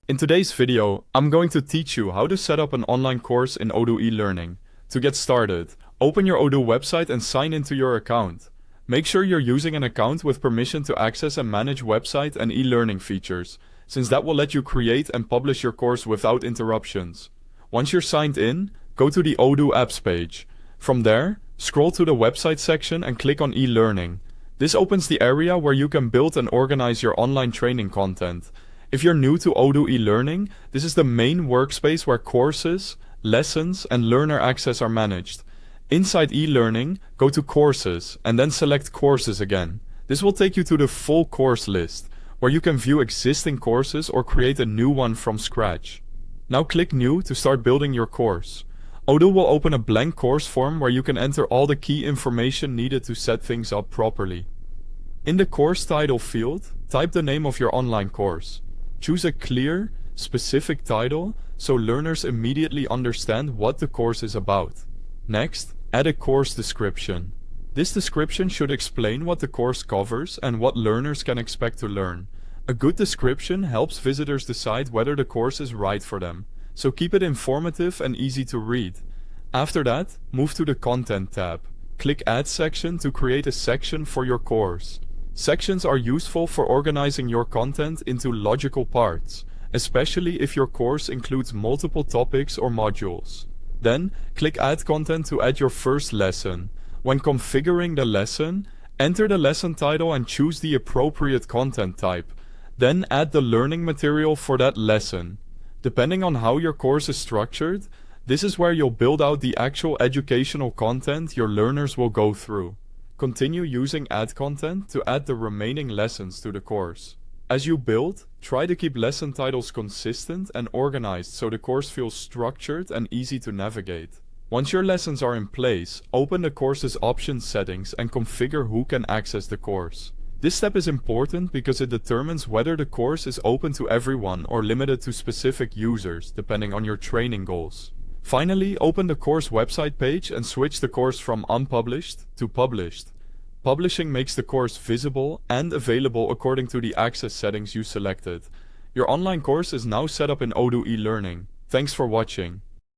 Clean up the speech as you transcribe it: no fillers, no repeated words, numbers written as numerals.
In today's video, I'm going to teach you how to set up an online course in Odoo eLearning. To get started, open your Odoo website and sign into your account. Make sure you're using an account with permission to access and manage website and e-learning features, since that will let you create and publish your course without interruptions. Once you're signed in, go to the Odoo apps page. From there, scroll to the website section and click on e-learning. This opens the area where you can build and organize your online training content. If you're new to Odoo eLearning, this is the main workspace where courses, lessons, and learner access are managed. Inside eLearning, go to Courses and then select Courses again. This will take you to the full course list, where you can view existing courses or create a new one from scratch. Now click New to start building your course. Odoo will open a blank course form where you can enter all the key information needed to set things up properly. In the course title field, type the name of your online course. Choose a clear, specific title so learners immediately understand what the course is about. Next, add a course description. This description should explain what the course covers and what learners can expect to learn. A good description helps visitors decide whether the course is right for them, so keep it informative and easy to read. After that, move to the Content tab. Click Add Section to create a section for your course. Sections are useful for organizing your content into logical parts, especially if your course includes multiple topics or modules. Then, click Add Content to add your first lesson. When configuring the lesson, enter the lesson title and choose the appropriate content type. Then add the learning material for that lesson. Depending on how your course is structured, this is where you'll build out the actual educational content your learners will go through. Continue using Add Content to add the remaining lessons to the course. As you build, try to keep lesson titles consistent and organized so the course feels structured and easy to navigate. Once your lessons are in place, open the course's options settings and configure who can access the course. This step is important because it determines whether the course is open to everyone or limited to specific users, depending on your training goals. Finally, open the course website page and switch the course from unpublished to published. Publishing makes the course visible and available according to the access settings you selected. Your online course is now set up in Odoo eLearning. Thanks for watching.